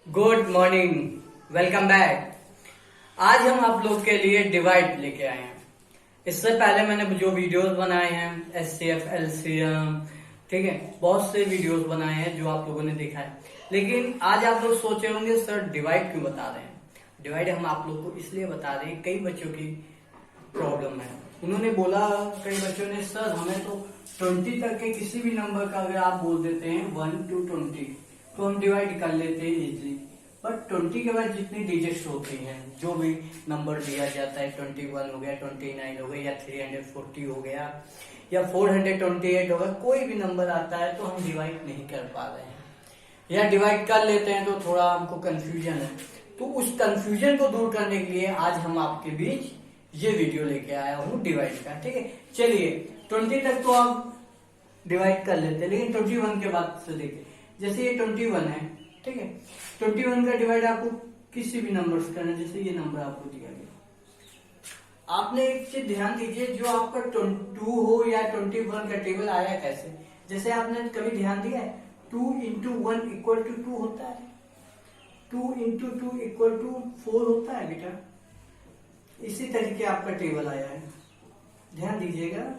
Good morning, welcome back. आज हम आप लोग के लिए डिवाइड लेके आए हैं। इससे पहले मैंने जो वीडियोस बनाए हैं एचसीएफ, एलसीएम, ठीक है, बहुत से वीडियोस बनाए हैं जो आप लोगों ने देखा है। लेकिन आज आप लोग सोचे होंगे सर डिवाइड क्यों बता रहे हैं। डिवाइड हम आप लोग को इसलिए बता रहे हैं, कई बच्चों की प्रॉब्लम है। उन्होंने बोला, कई बच्चों ने, सर हमें तो 20 तक के किसी भी नंबर का अगर आप बोल देते हैं 1 to 20 तो हम डिवाइड कर लेते हैं इजीली। बट 20 के बाद जितनी डिजिट्स होती हैं, जो भी नंबर दिया जाता है, 21 हो गया, 29 हो गया, या 340 हो गया, या 428 हो गया, कोई भी नंबर आता है तो हम डिवाइड नहीं कर पा रहे हैं, या डिवाइड कर लेते हैं तो थोड़ा हमको कंफ्यूजन है। तो उस कंफ्यूजन को दूर करने के लिए आज हम आपके बीच ये वीडियो लेके आया हूँ डिवाइड का। ठीक है, चलिए 20 तक तो आप डिवाइड कर लेते हैं, लेकिन 21 के बाद से देखिए, जैसे ये 21 है, ठीक है, 21 का डिवाइड आपको किसी भी नंबर से करना है। जैसे ये नंबर आपको दिया गया, आपने एक चीज ध्यान दीजिए, जो आपका 2 हो या 21 का टेबल आया कैसे। जैसे आपने कभी ध्यान दिया है 2 into 1 इक्वल टू 2 होता है, 2 into 2 इक्वल टू 4 होता है बेटा। इसी तरीके आपका टेबल आया है, ध्यान दीजिएगा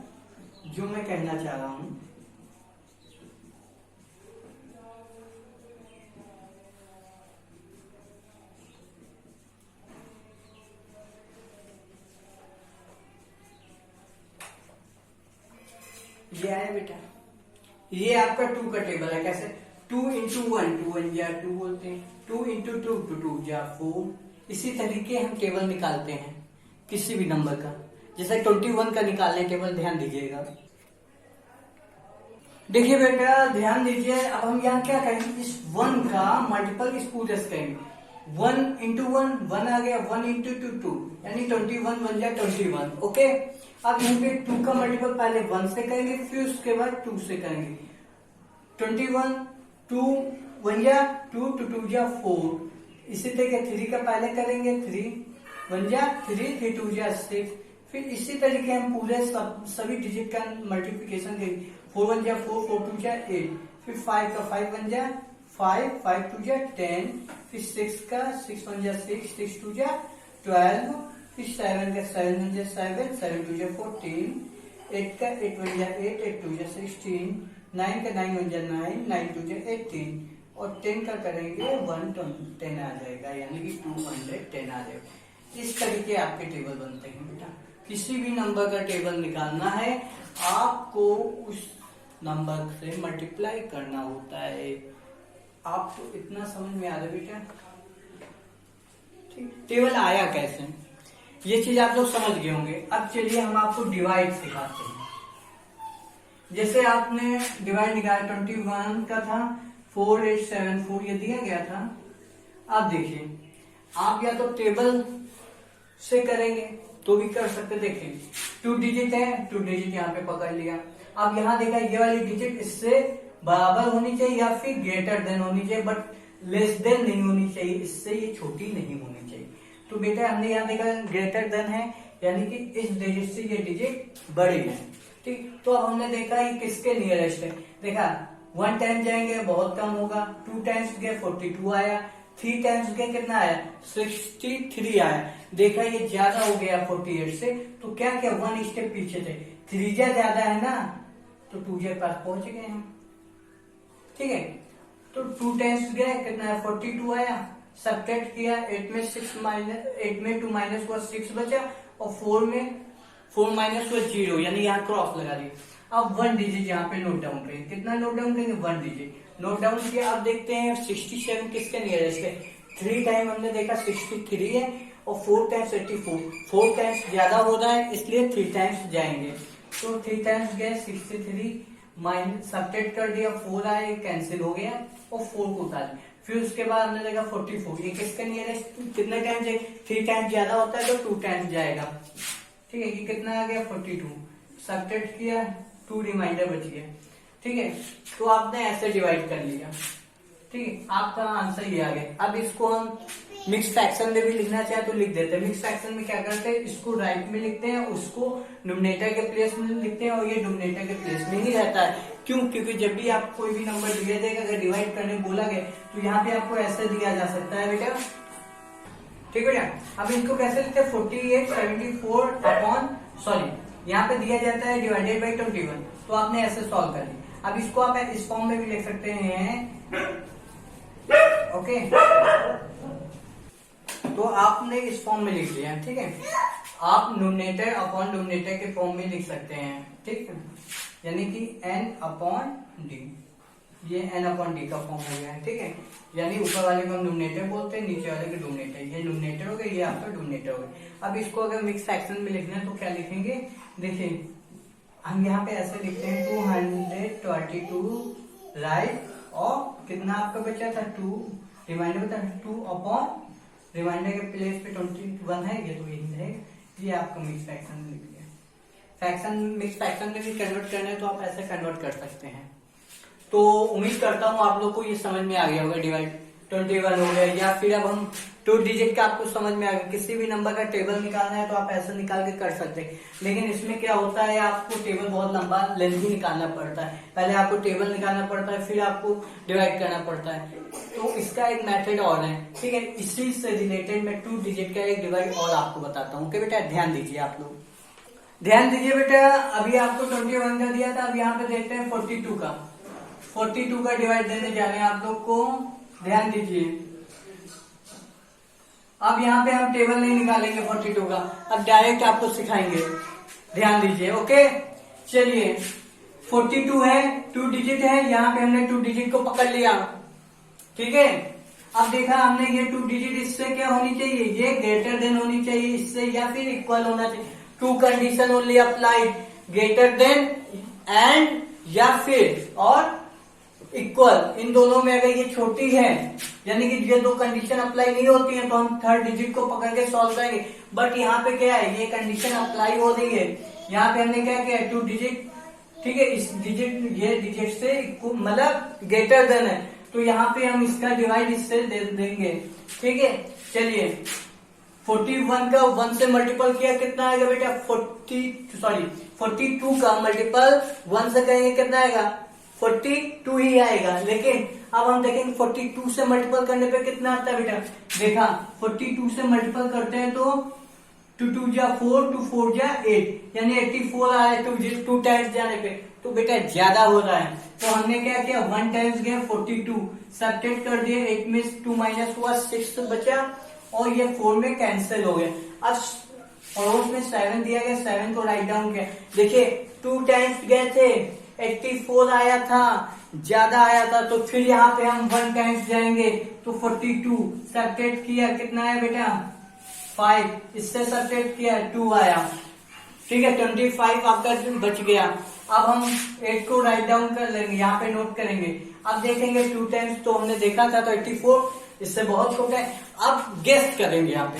जो मैं कहना चाह रहा हूं। ये आया बेटा, ये आपका 2 का टेबल है। कैसे? 2 into 1, 2 1 या 2 बोलते हैं, 2 into 2, 2 2 या 4। इसी तरीके हम टेबल निकालते हैं किसी भी नंबर का। जैसे 21 का निकालने टेबल, ध्यान दीजिएगा। देखिए बेटा, ध्यान दीजिए, अब हम यहाँ क्या करेंगे, इस 1 का मल्टीपल इस पूरे से करेंगे। 1 into 1, 1 आ गया, 1 into 2, 2, यानी 21 1 या 21। ओके, अब यहाँ पे 2 का मल्टीपल पहले 1 से करेंगे, फिर उसके बाद 2 से करेंगे। 21 2 1 या 2, 2 2 या 4। इसी तरीके 3 का पहले करेंगे, 3 1 या 3, 3 2 या 6। फिर इसी तरीके हम पूरे सभी डिजिट का मल्टीप्लिकेशन करेंगे। 4 1 या 4, 4 2 या 8। फिर 5 का 5 1 या 5, 5 2 या 10। फिर 6 का 6 1 या 6, 6 2 या 12। फिर 7 का 7 1 या 7, 7 2 या 14। 8 का 8 1 या 8, 8 2 या 16। 9 का 9 1 या 9, 9 2 या 18। और 10 का करेंगे 110 आ जाएगा, यानी कि 210 आ जाएगा। इस तरीके आपके टेबल बनते हैं बेटा। किसी भी नंबर का टेबल निकालना है, आपको उस नंबर से मल्टीप्लाई करना होता है। आपको इतना समझ में आ रहा है बेटा? ठीक, टेबल आया कैसे, ये चीज आप लोग समझ गए होंगे। अब चलिए हम आपको डिवाइड सिखाते हैं। जैसे आपने डिवाइड निकाला, 21 का था 4 8 7 4, ये दिया गया था। अब देखिए, आप या तो टेबल से करेंगे तो भी कर सकते। देखिए 2 डिजिट है, 2 डिजिट यहाँ पे पकड़ लिया। अब यहाँ देखा, ये वाली डिजिट इससे बराबर होनी चाहिए या फिर ग्रेटर देन होनी चाहिए, बट लेस देन नहीं होनी चाहिए, इससे ये छोटी नहीं होनी चाहिए। तो बेटा हमने यहाँ देखा ग्रेटर देन है, यानी कि इस डिजिट से ये डिजिट बड़ी है। ठीक, तो अब हमने देखा ये किसके नियरेस्ट है। देखा 1 टाइम्स जाएंगे बहुत कम होगा, 2 टाइम्स गए 42 आया, 3 टाइम्स गए कितना आया 63 आया। देखा ये ज्यादा हो गया 48 से, तो क्या क्या 1 स्टेप पीछे थे, 3 ज्यादा है ना, तो 2 के पास पहुंच गए हम। ठीक है, तो 2 टाइम्स गए कितना है 42 आया, सब्ट्रैक्ट किया, 8 में 2 माइनस हुआ 6 बचा, और 4 में 4 माइनस हुआ 0, यानी यहाँ क्रॉस लगा दिया। अब 1 डिजिट यहाँ पे नोट डाउन करेंगे। कितना नोट डाउन करेंगे 1 डिजिट नोट डाउन किया। अब देखते हैं 67 किसके नियरेस्ट है। 3 टाइम हमने देखा 63 है, और 4 टाइम्स 84, 4 टाइम्स ज्यादा हो रहा है इसलिए 3 टाइम्स जाएंगे। तो 3 टाइम्स गए 63, माइनस सब्ट्रैक्ट कर दिया, 4 आया, कैंसिल हो गया, और 4 को उतार। फिर उसके बाद हमने देखा 44, ये किसका नियरेस्ट, कितने टाइम जाएगा, 3 टाइम्स ज्यादा होता है तो 2 टाइम्स जाएगा। ठीक है, ये कितना आ गया 42, सब्ट्रैक्ट किया, 2 रिमाइंडर बच गया। ठीक है, तो आपने ऐसे डिवाइड कर लिया। ठीक है, आपका आंसर ये आ गया। अब इसको हम मिक्स फ्रैक्शन में भी लिखना चाहे तो लिख देते हैं। मिक्स फ्रैक्शन में क्या करते हैं, इसको राइट में लिखते हैं, उसको डिनोमिनेटर के प्लेस में लिखते हैं, और ये डिनोमिनेटर के प्लेस में ही रहता है। क्यों? क्योंकि जब भी आप कोई भी नंबर दिया जाएगा, अगर डिवाइड करने बोला गया तो यहाँ पे आपको ऐसे दिया जा सकता है बेटा। ठीक है बेटा, अब इसको कैसे लिखते हैं? 48/74 अपॉन सॉरी यहाँ पे दिया जाता है डिवाइडेड बाई 21, तो आपने ऐसे सॉल्व कर लिया। अब इसको आप इस फॉर्म में भी लिख सकते हैं। ओके, तो आपने इस फॉर्म में लिख लिया, ठीक है। आप न्यूमरेटर अपॉन डिनोमिनेटर के फॉर्म में लिख सकते हैं, ठीक है, यानी कि n अपॉन डी, ये n अपॉन डी का फॉर्म हो गया है, ठीक है। यानी ऊपर वाले को हम न्यूमरेटर बोलते हैं, नीचे वाले को डिनोमिनेटर। ये न्यूमरेटर हो गया, ये आपका डिनोमिनेटर हो गया। अब इसको अगर मिक्स फ्रैक्शन में लिखना है तो क्या लिखेंगे? देखिए हम यहाँ पे ऐसे लिखते हैं 222 राइट, और कितना आपका बचा था? 2 रिमाइंडर था 2 अपॉन रिमाइंडर के प्लेस पे 21 है, ये तो यही है। ये आपको मिक्स फ्रैक्शन में लिख दिया। फ्रैक्शन मिक्स फ्रैक्शन में भी कन्वर्ट करना है तो आप ऐसे कन्वर्ट कर सकते हैं। तो उम्मीद करता हूँ आप लोग को ये समझ में आ गया होगा। डिवाइड 21 हो गया, या फिर अब हम 2 डिजिट का आपको समझ में आ गया। किसी भी नंबर का टेबल निकालना है तो आप ऐसे निकाल के कर सकते हैं, लेकिन इसमें क्या होता है, आपको टेबल बहुत लंबा लेंथी निकालना पड़ता है। पहले आपको टेबल निकालना पड़ता है, फिर आपको डिवाइड करना पड़ता है। तो इसका एक मेथड और है, ठीक है। इसी से रिलेटेड मैं 2 डिजिट का एक डिवाइड और आपको बताता हूँ। ओके बेटा, ध्यान दीजिए आप लोग, ध्यान दीजिए बेटा। अभी आपको 21 का दिया था, अब यहाँ पे देखते हैं 42 का। 42 का डिवाइड देने जा रहे हैं आप लोग को, ध्यान दीजिए। अब यहाँ पे हम टेबल नहीं निकालेंगे 42 का, अब डायरेक्ट आपको सिखाएंगे, ध्यान दीजिए। ओके, चलिए 42 है, 2 डिजिट है, यहाँ पे हमने 2 डिजिट को पकड़ लिया, ठीक है। अब देखा हमने ये 2 डिजिट इससे क्या होनी चाहिए? ये ग्रेटर देन होनी चाहिए इससे, या फिर इक्वल होना चाहिए। 2 condition only applied, greater than and या फिर और इक्वल। इन दोनों में अगर ये छोटी है, यानी कि ये 2 कंडीशन अप्लाई नहीं होती है, तो हम 3rd डिजिट को पकड़ के सॉल्व करेंगे। बट यहाँ पे क्या है, ये कंडीशन अप्लाई हो रही है। यहाँ पे हमने क्या किया, 2 डिजिट, ठीक है, इस डिजिट ये डिजिट से मतलब ग्रेटर देन है, तो यहाँ पे हम इसका डिवाइड इससे दे देंगे, ठीक है। चलिए 41 का 1 से मल्टीपल किया, कितना आएगा बेटा? 42 का मल्टीपल 1 से करेंगे, कितना आएगा? 42 ही आएगा। लेकिन अब हम देखेंगे 42 से मल्टीपल करने पे कितना आता है बेटा? देखा 42 से मल्टीपल करते हैं तो 2 2 जा 4, 2 4 जा 8, यानी 84 आया 2 टाइम्स जाने पे, तो बेटा ज्यादा हो रहा है। तो हमने क्या किया, 1 टाइम्स गया 42, सब्ट्रैक्ट कर दिया, 8 में 2 माइनस हुआ, 6 बचा, और ये 4 में कैंसिल हो गया। अब पड़ोस में 7 दिया गया, 7 को राइट डाउन किया। देखिए 2 टाइम्स गए थे, 84 आया था, ज्यादा आया था, तो फिर यहाँ पे हम 1 टाइम्स जाएंगे तो 42 सब्ट्रैक्ट किया, कितना आया बेटा? 5, इससे सब्ट्रैक्ट किया 2 आया, ठीक है। 25 आपका बच गया। अब हम 8 को राइट डाउन कर लेंगे, यहाँ पे नोट करेंगे। अब देखेंगे 2 टाइम्स तो हमने देखा था, तो 84 इससे बहुत छोटा है। अब गेस करेंगे यहाँ पे,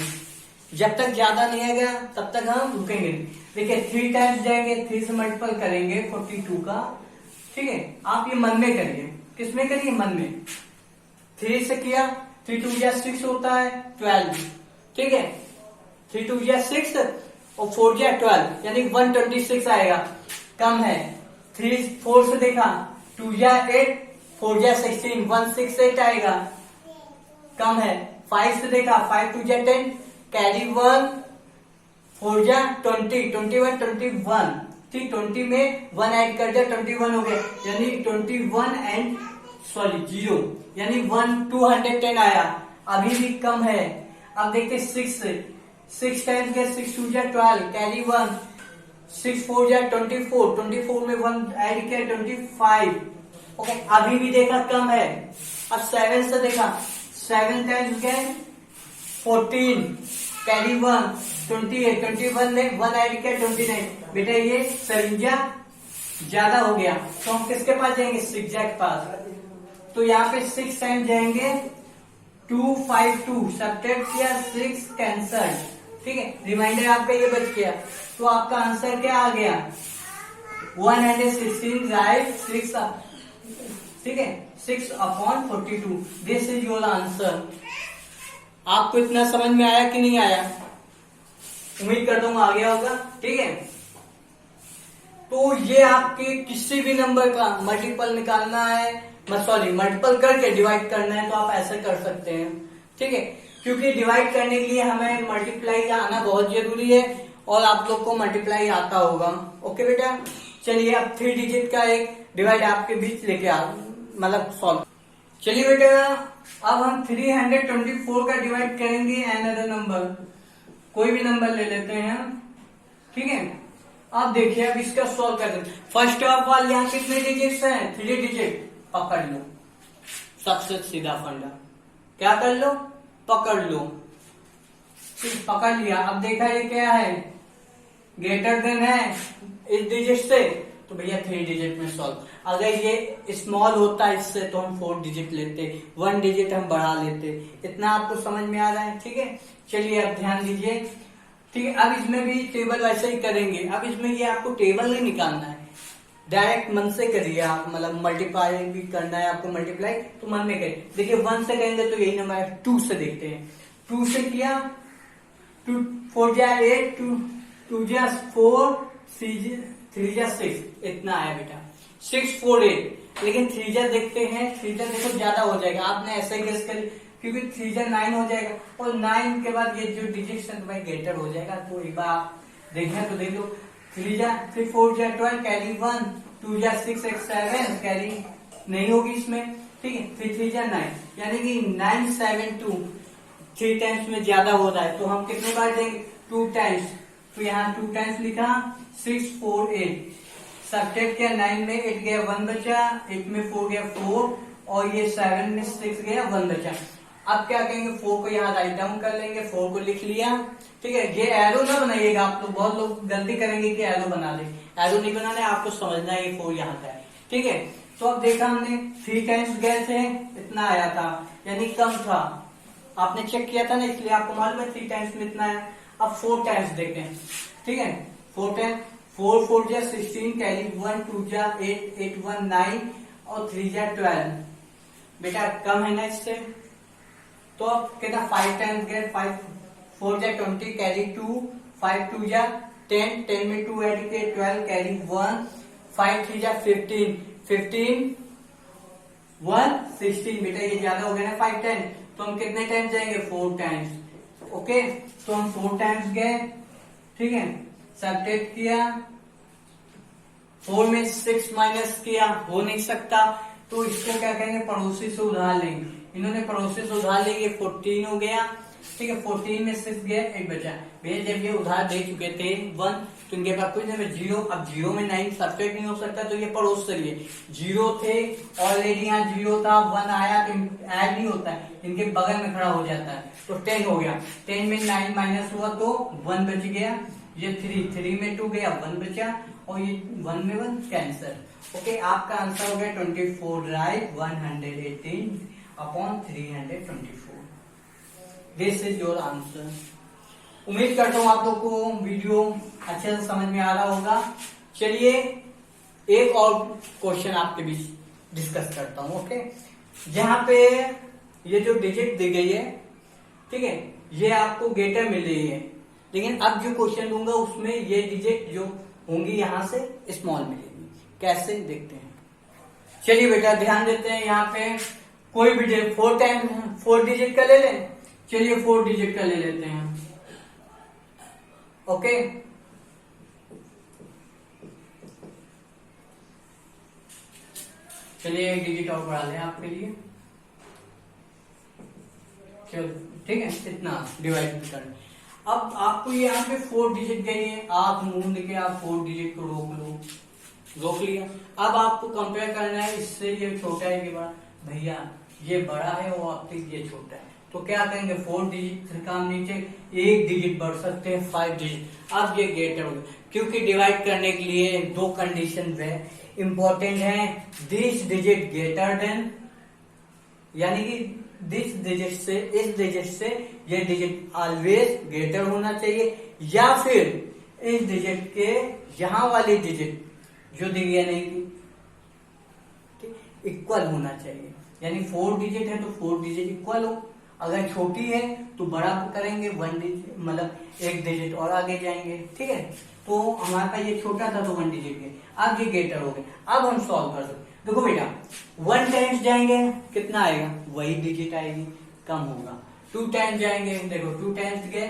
जब तक ज्यादा नहीं आएगा तब तक हम रुकेंगे। देखिए 3 टाइम्स जाएंगे, 3 से मल्टीपल करेंगे 42 का, ठीक है। आप ये मन में करिए, किसमें करिए? मन में। 3 से किया, 3 2 जा 6 होता है 12, ठीक है। 3 2 जा 6 और 4 जा 12, यानी 126 आएगा, कम है। 3 4 से देखा, 2 जा 8, 4 जा 16, 168 आएगा, कम है। 5 से देखा, 5 2 जा 10, कैरी 1, 4 जा 20, 21 21, ठीक। 20 में 1 ऐड कर दिया, 21 हो गया, यानी 21 एंड सॉरी 0, यानी 210 आया, अभी भी कम है। अब देखते 6 टाइम्स गया, 6 2 जा 12, कैरी 1, 6 4 जा 24, 24 में 1 ऐड किया 25, ओके, अभी भी देखा कम है। अब 7 से देखा, 7 टाइम्स गए 14, कैरी 1, 28, 21 में 1 ऐड किया 29, बेटा ये 57 ज्यादा हो गया, तो हम किसके पास जाएंगे? 6 के पास। तो यहाँ पे 6 टाइम जाएंगे, 252 सब्ट्रैक्ट किया, 6 कैंसल, ठीक है। रिमाइंडर आपका ये बच गया, तो आपका आंसर क्या आ गया? 116 राइट, 6, ठीक है, 6 upon 42, this is your answer. आपको इतना समझ में आया कि नहीं आया? उम्मीद करता हूँ आ गया होगा, ठीक है। तो ये आपके किसी भी नंबर का मल्टीपल निकालना है, मल्टीपल करके डिवाइड करना है तो आप ऐसे कर सकते हैं, ठीक है। क्योंकि डिवाइड करने के लिए हमें मल्टीप्लाई आना बहुत जरूरी है और आप लोग को मल्टीप्लाई आता होगा। ओके बेटा, चलिए अब 3 डिजिट का एक डिवाइड आपके बीच लेके आ सॉल्व। चलिए बेटा अब हम 324 का डिवाइड करेंगे अनदर नंबर, कोई भी नंबर ले लेते हैं, ठीक है। आप देखिए अब इसका सॉल्व करते हैं। फर्स्ट ऑफ ऑल यहाँ कितने डिजिट्स हैं? 3 डिजिट पकड़ लो, सबसे सीधा फंडा, क्या कर लो? पकड़ लो, ठीक, पकड़ लिया। अब देखा ये क्या है, ग्रेटर देन है इस डिजिट से, तो भैया 3 डिजिट में सॉल्व। अगर ये स्मॉल होता इससे तो हम 4 डिजिट लेते, 1 डिजिट हम बढ़ा लेते। इतना आपको समझ में आ रहा है, ठीक है। चलिए अब ध्यान दीजिए, ठीक है। अब इसमें भी टेबल वैसे ही करेंगे। अब इसमें ये आपको टेबल नहीं निकालना है, डायरेक्ट मन से करिए आप, मल्टीप्लाई भी करना है आपको, मल्टीप्लाई तो मन में करिए। देखिए 1 से करेंगे तो यही नंबर है, 2 से देखते हैं। 2 से किया, 2 4 जा 8, 2 जा 4, 3 जा 6, इतना आया बेटा 6 4 8। लेकिन 3 जा देखते हैं, 3 जा देखो ज्यादा हो जाएगा, आपने ऐसे ही गेस कर, क्योंकि 3 जा 9 हो जाएगा और 9 के बाद ये जो डिजिट है भाई ग्रेटर हो जाएगा। तो एक बार आप देखें तो देख लो, 3 4 जा 12 कैरी 1, 2 जा 6 8 7 कैरी नहीं होगी इसमें, ठीक है। 3 जा 9 यानी कि 9 7 2 3 टाइम्स में ज्यादा हो रहा है, तो हम कितने बार देंगे? 2 टाइम्स। तो यहाँ 2 टाइम्स लिखा, 6 4 8 सब्ट्रैक्ट किया, 9 में 8 गया 1 बचा, 8 में 4 गया 4 और ये 7 में 6 गया 1 बचा। अब क्या कहेंगे, 4 को यहाँ राइट डाउन कर लेंगे, 4 को लिख लिया, ठीक है। ये एरो ना बनाइएगा आप लोग, बहुत लोग गलती करेंगे कि एरो बना दे, एरो नहीं बनाना है, आपको समझना है ये 4 यहाँ का है, ठीक है। तो अब देखा हमने 3 टाइम्स गए थे, इतना आया था, यानी कम था, आपने चेक किया था ना, इसलिए आपको मालूम है 3 टाइम्स में इतना है। अब 4 टाइम्स देखते हैं, ठीक है। 4 टाइम्स, 4 4 जा 16 कैरी 1, 2 जा 8 8 1 9 और 3 जा 12 बेटा कम है ना इससे, तो अब कितना 5 टाइम्स गए, 5 4 जा 20 कैरी 2, 5 2 जा 10, 10 में 2 ऐड किए 12 कैरी 1, 5 3 जा 15 15 1 16 बेटा ये ज्यादा हो गया ना 5 10, तो हम कितने टाइम्स जाएंगे? 4 टाइम्स। ओके, तो हम 4 टाइम्स गए, ठीक है। सब्ट्रैक्ट किया, 4 में 6 माइनस किया, हो नहीं सकता, तो इसको क्या कहेंगे? पड़ोसी से उधार लेंगे। इन्होंने पड़ोसी से उधार लेंगे, 14 हो गया, ठीक है। 14 में 6 गया, 8 बचा। भैया जब ये उधार दे चुके थे 1, तो इनके पास कुछ नहीं, 0। अब 0 में 9 सब्ट्रैक्ट नहीं हो सकता, तो ये पड़ोस से लिए 0 थे, ऑलरेडी यहाँ 0 था, 1 आया तो ऐड नहीं होता है, इनके बगल में खड़ा हो जाता है, तो 10 हो गया। 10 में 9 माइनस हुआ तो 1 बच गया, ये 3 में 2 गया 1 बचा और ये 1 में 1 कैंसर। ओके, आपका आंसर हो गया 24 right, 118 upon 324। This is your answer. उम्मीद करता हूँ आप लोग को वीडियो अच्छे से समझ में आ रहा होगा। चलिए एक और क्वेश्चन आपके बीच डिस्कस करता हूँ। ओके, जहां पे ये जो डिजिट दी गई है, ठीक है, ये आपको ग्रेटर मिल रही है, लेकिन अब जो क्वेश्चन दूंगा उसमें ये डिजिट जो होंगी यहां से स्मॉल मिलेगी। कैसे देखते हैं? चलिए बेटा ध्यान देते हैं, यहाँ पे कोई भी 4 डिजिट का ले लें। चलिए 4 डिजिट का ले लेते हैं। ओके, चलिए एक डिजिट और बढ़ा लें आपके लिए। चलो ठीक है, इतना डिवाइड कर। अब आपको यहाँ पे 4 डिजिट गई है, आप मूंद के आप 4 डिजिट को रोक लिया। अब आपको कंपेयर करना है, इससे ये छोटा है कि बड़ा, भैया ये बड़ा है और आपसे ये छोटा है, तो क्या करेंगे? 4 डिजिट से काम नीचे 1 डिजिट बढ़ सकते हैं, 5 डिजिट। अब ये ग्रेटर होगा, क्योंकि डिवाइड करने के लिए 2 कंडीशन है इंपॉर्टेंट है। दिस डिजिट ग्रेटर देन, यानी कि दिस डिजिट से, इस डिजिट से ये डिजिट ऑलवेज ग्रेटर होना चाहिए, या फिर इस डिजिट के यहां वाली डिजिट जो दी गई नहीं इक्वल होना चाहिए। यानी 4 डिजिट है तो 4 डिजिट इक्वल हो, अगर छोटी है तो बड़ा करेंगे, 1 डिजिट मतलब 1 डिजिट और आगे जाएंगे। ठीक है, तो हमारे पास ये छोटा था तो 1 डिजिट के, अब ये ग्रेटर हो गए। अब हम सॉल्व कर सकते। देखो बेटा 1 टाइम्स जाएंगे कितना आएगा, वही डिजिट आएगी, कम होगा। 2 टाइम्स जाएंगे, देखो 2 टाइम्स गए,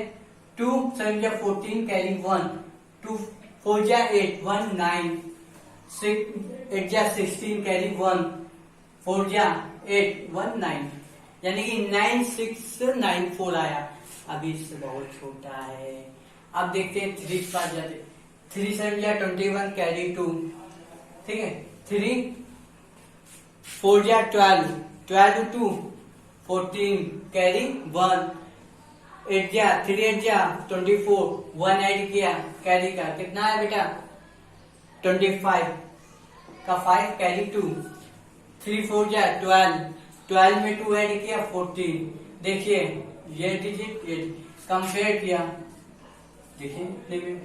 2 7 जा 14 कैरी 1, 2 4 जा 8 1 9, 6 8 जा 16 कैरी 1, 4 जा 8 1 9, यानी कि 9694 आया। अभी इससे बहुत छोटा है। अब देखते हैं 3 के पास जाते, 3 7 जा 21 कैरी 2, ठीक है, 3 4 जा 12 12 2 14 कैरी 1, 8 जा 3 8 जा 24, 1 ऐड किया कैरी का कितना है बेटा 25 का 5 कैरी 2, 3 4 जा 12, 12 में 2 ऐड किया 14। देखिए ये डिजिट ये कंपेयर किया, देखिए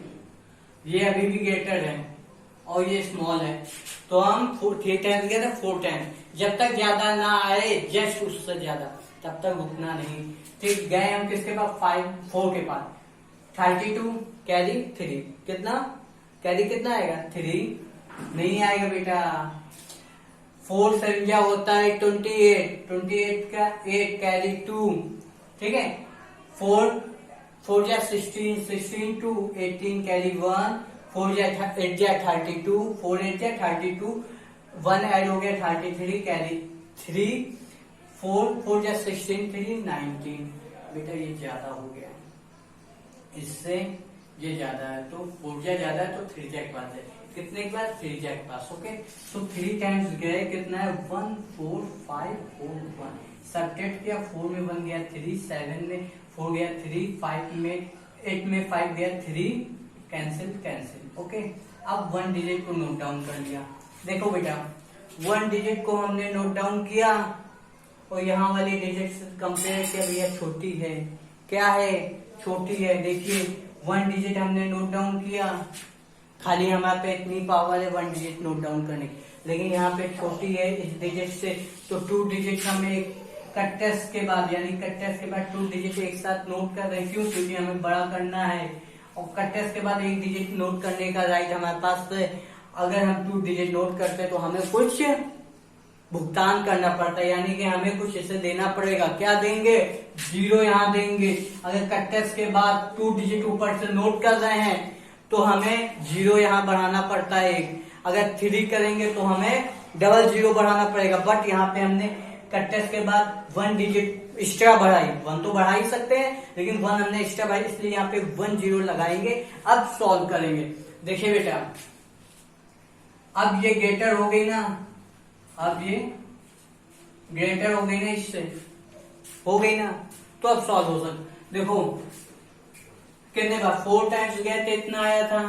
ये अभी भी ग्रेटर है और ये स्मॉल है, तो हम 3 टाइम्स गए थे 4 टाइम्स, जब तक ज्यादा ना आए जस्ट उससे ज्यादा तब तक रुकना नहीं। ठीक, गए हम किसके पास 4 के पास, 32 कैरी 3 कितना कैरी कितना आएगा 3 नहीं आएगा बेटा, 4 संख्या होता है 28, 28 का 8 कैरी 2, ठीक है, 4 जा 16 16 2 18 कैरी 1, 4 जा 8 जा 32, 4 8 जा 32, 1 ऐड हो गया 33 कैरी 3, 4 जा 16 3 19। बेटा ये ज्यादा हो गया, इससे ये ज्यादा है, तो 4 जा ज्यादा है तो 3 जा के पास है, कितने के पास 3 जा के पास। ओके, तो 3 टाइम्स गए कितना है 1 4 5 4 1, सब्ट्रैक्ट किया 4 में 1 गया 3, 7 में 4 गया 3, 5 में 8 में 5 गया 3, कैंसिल कैंसिल। ओके, अब 1 डिजिट को नोट डाउन कर लिया। देखो बेटा 1 डिजिट को हमने नोट डाउन किया और यहाँ वाली डिजिट से कंपेयर किया, भैया छोटी है, क्या है छोटी है। देखिए 1 डिजिट हमने नोट डाउन किया, खाली हमारे पे इतनी पावर है 1 डिजिट नोट डाउन करने की, लेकिन यहाँ पे छोटी है इस डिजिट से, तो 2 डिजिट हमें कट टेस्ट के बाद यानी कट टेस्ट के बाद 2 डिजिट एक साथ नोट कर रहे हैं, क्यों, क्योंकि हमें बड़ा करना है और कट टेस्ट के बाद 1 डिजिट नोट करने का राइट हमारे पास है। अगर हम 2 डिजिट नोट करते हैं तो हमें कुछ भुगतान करना पड़ता है, यानी कि हमें कुछ इसे देना पड़ेगा। क्या देंगे 0 यहाँ देंगे। अगर कट टेस्ट के बाद 2 डिजिट ऊपर से नोट कर रहे हैं तो हमें 0 यहाँ बढ़ाना पड़ता है। अगर 3 करेंगे तो हमें डबल 0 बढ़ाना पड़ेगा, बट यहाँ पे हमने कट टेस्ट के बाद 1 डिजिट एक्स्ट्रा बढ़ाई, 1 तो बढ़ा ही सकते हैं लेकिन 1 हमने एक्स्ट्रा बढ़ाई, इसलिए यहाँ पे 1 0 लगाएंगे। अब सॉल्व करेंगे। देखिए बेटा अब ये ग्रेटर हो गई ना, अब ये ग्रेटर हो गई ना, इससे हो गई ना, तो अब सॉल्व हो सकता। देखो कितने बार 4 टाइम्स गए थे इतना आया था,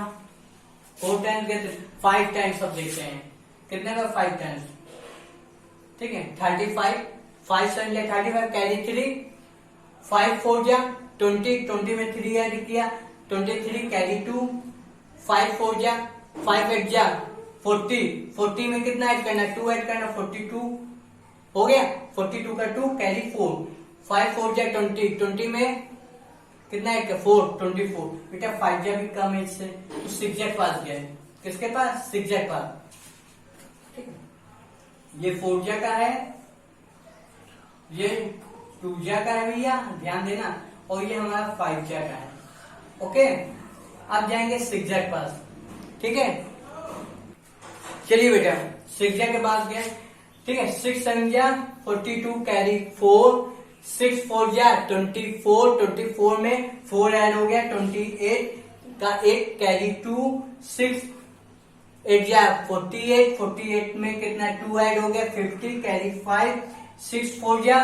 4 टाइम्स गए थे, 5 टाइम्स अब देखते हैं कितने बार 5 टाइम्स, ठीक है 35, 5 7 जा 35 कैरी 3, 5 4 जा 20, 20 में 3 ऐड किया 23 कैरी 2, 5 4 जा 5 8 जा 40, 40 में कितना ऐड करना 2 ऐड करना 42 हो गया, 42 का 2 कैरी 4, 5 4 जा 20, 20 में कितना ऐड कर 4 24, बेटा 5 जा भी कम है इससे, तो 6 जा के पास गया, किसके पास 6 जा के पास, ठीक है। ये 4 जा का है, ये 2 जा का है भैया ध्यान देना, और ये हमारा 5 जा का है। ओके, अब जाएंगे 6 जा के पास, ठीक है। चलिए बेटा 6 जा के पास गए, ठीक है, 6 7 जा 42 कैरी 4, 6 4 जा 24, 24 में 4 ऐड हो गया 28 का 1 कैरी 2, 6 8 जा 48, 48 में कितना 2 ऐड हो गया 50 कैरी 5, 6 4 जा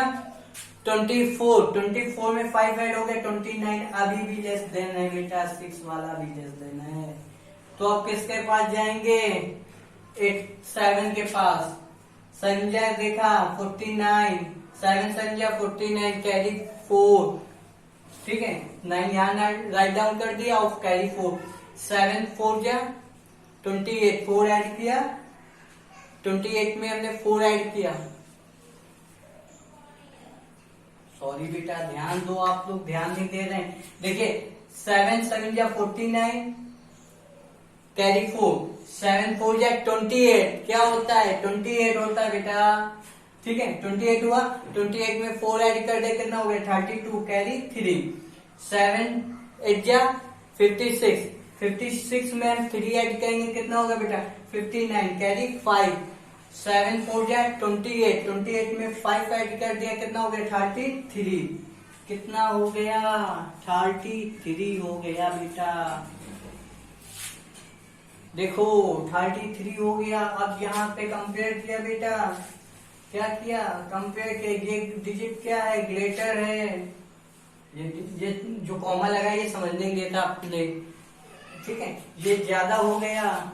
24, 24 में 5 ऐड हो गया 29, अभी भी लेस देन है बेटा, 6 वाला भी लेस देन है, तो अब किसके पास जाएंगे 7 के पास, 7 जा देखा 49, 7 7 जा 49 कैरी 4, ठीक है 9 यहाँ राइट डाउन कर दिया और कैरी 4, 7 4 जा 28, 4 ऐड किया 28 में हमने 4 ऐड किया, सॉरी बेटा, ध्यान दो, आप लोग ध्यान नहीं दे रहे हैं। देखिए 7 7 जा 49 कैरी 4, 7 4 जा 28, क्या होता है 28 होता है बेटा। ठीक है 28 हुआ, 28 में 4 ऐड कर दे, कितना हो गया 32 कैरी 3, 7 8 जा 56, 56 में हम 3 ऐड करेंगे, कितना होगा बेटा 59 कैरी 5, 7 4 जा 28, 28 में 5 ऐड कर दिया, कितना हो गया 33, कितना हो गया 33 हो गया बेटा। देखो 33 हो गया। अब यहाँ पे कंपेयर किया बेटा, क्या किया कंपेयर किया, ये डिजिट क्या है ग्रेटर है, ये जो कॉमा लगा ये समझने के लिए था आपने। ठीक है ये ज्यादा हो गया,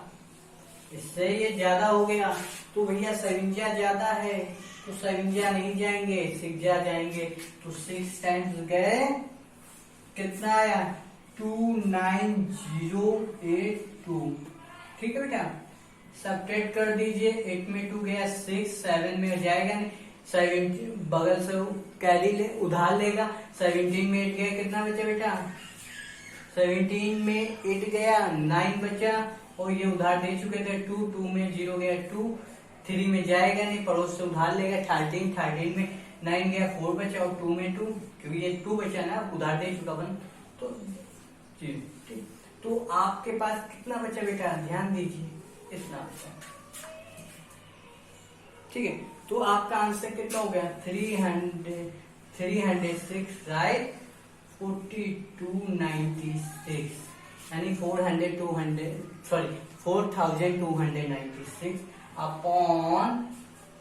इससे ये ज्यादा हो गया, तो भैया 57 ज्यादा है, तो 57 नहीं जाएंगे 6 जाएंगे, तो 6 टाइम्स गए, कितना आया 29082। ठीक है बेटा सब्ट्रैक्ट कर दीजिए, 8 में 2 गया 6, 7 में जाएगा नहीं, 17 बगल से कैरी ले उधार लेगा, 17 में 8 गया, कितना बचा बेटा 17 में 8 गया 9 बचा, और ये उधार दे चुके थे 2 में 0 गया 2, 3 में जाएगा नहीं, पड़ोस से उधार लेगा 13 में 9 गया 4 बचा, और 2 में 2, क्योंकि ये 2 बचा ना उधार दे चुका बन, तो ठीक। तो आपके पास कितना बचा बेटा, ध्यान दीजिए इतना बचा। ठीक है तो आपका आंसर कितना हो गया 306 राइट, 4296 यानी 4296 upon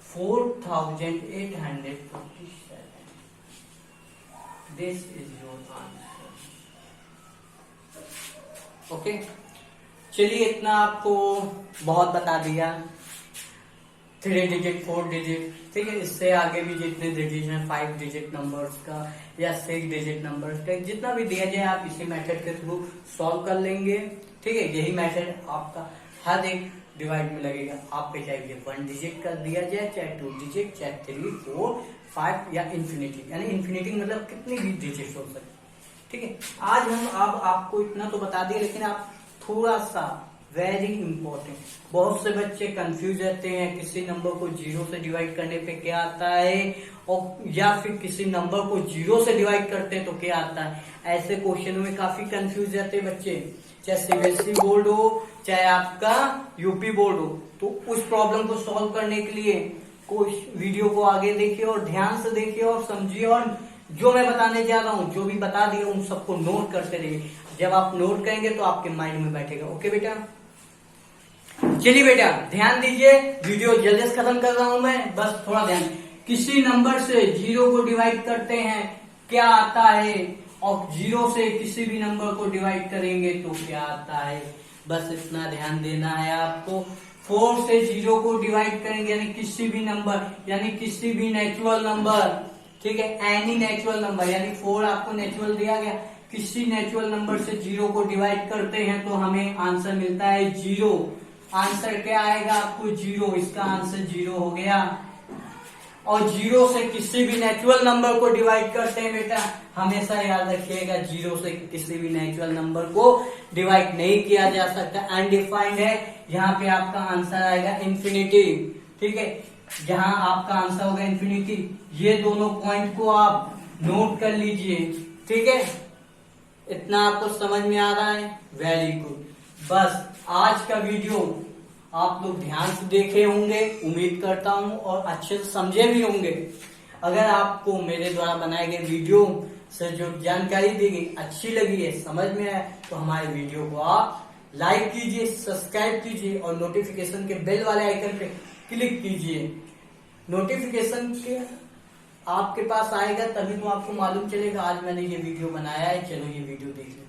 4847। This is your answer. Okay चलिए इतना आपको बहुत बता दिया, 3 डिजिट 4 डिजिट। ठीक है इससे आगे भी जितने डिजिट हैं 5 डिजिट नंबर्स का या 6 डिजिट नंबर्स का जितना भी दिया जाए आप इसी मेथड के थ्रू सॉल्व कर लेंगे। ठीक है यही मेथड आपका हर एक डिवाइड में लगेगा, आपके चाहे 1 डिजिट का दिया जाए, चाहे 2 डिजिट, चाहे 3 4 5 या इन्फिनिटी, यानी इन्फिनिटी मतलब कितनी भी डिजिट हो सकते। ठीक है आज हम अब आपको इतना तो बता दिए, लेकिन आप थोड़ा सा वेरी इंपॉर्टेंट, बहुत से बच्चे कंफ्यूज रहते हैं किसी नंबर को 0 से डिवाइड करने पे क्या आता है, और या फिर किसी नंबर को 0 से डिवाइड करते हैं तो क्या आता है। ऐसे क्वेश्चनों में काफी कंफ्यूज रहते हैं बच्चे, चाहे सीबीएसई बोर्ड हो चाहे आपका यूपी बोर्ड हो। तो उस प्रॉब्लम को सॉल्व करने के लिए वीडियो को आगे देखिए और ध्यान से देखिए और समझिए, और जो मैं बताने जा रहा हूँ जो भी बता दिया उन सबको नोट करते रहिए। जब आप नोट करेंगे तो आपके माइंड में बैठेगा। ओके बेटा चलिए बेटा ध्यान दीजिए, वीडियो जल्दी से खत्म कर रहा हूं मैं, बस थोड़ा ध्यान। किसी नंबर से 0 को डिवाइड करते हैं क्या आता है, और 0 से किसी भी नंबर को डिवाइड करेंगे तो क्या आता है, बस इतना ध्यान देना है आपको। 4 से 0 को डिवाइड करेंगे यानी किसी भी नंबर, यानी किसी भी नेचुरल नंबर, ठीक है एनी नेचुरल नंबर, यानी 4 आपको नेचुरल दिया गया, किसी नेचुरल नंबर से 0 को डिवाइड करते हैं तो हमें आंसर मिलता है 0। आंसर क्या आएगा आपको 0, इसका आंसर 0 हो गया। और 0 से किसी भी नेचुरल नंबर को डिवाइड करते हैं बेटा, हमेशा याद रखिएगा 0 से किसी भी नेचुरल नंबर को डिवाइड नहीं किया जा सकता, अनडिफाइंड है। यहाँ पे आपका आंसर आएगा इन्फिनिटी। ठीक है जहां आपका आंसर होगा इन्फिनिटी। ये दोनों पॉइंट को आप नोट कर लीजिए। ठीक है इतना आपको समझ में आ रहा है, वेरी गुड। बस आज का वीडियो आप लोग ध्यान से देखे होंगे उम्मीद करता हूं, और अच्छे से समझे भी होंगे। अगर आपको मेरे द्वारा बनाए गए वीडियो से जो जानकारी दी गई अच्छी लगी है, समझ में आए, तो हमारे वीडियो को आप लाइक कीजिए, सब्सक्राइब कीजिए और नोटिफिकेशन के बेल वाले आइकन पे क्लिक कीजिए। नोटिफिकेशन के आपके पास आएगा तभी तो आपको मालूम चलेगा आज मैंने ये वीडियो बनाया है, चलो ये वीडियो देख लेते हैं।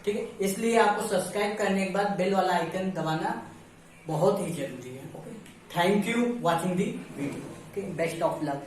ठीक है इसलिए आपको सब्सक्राइब करने के बाद बेल वाला आइकन दबाना बहुत ही जरूरी है। Okay thank you watching the video. Okay best of luck.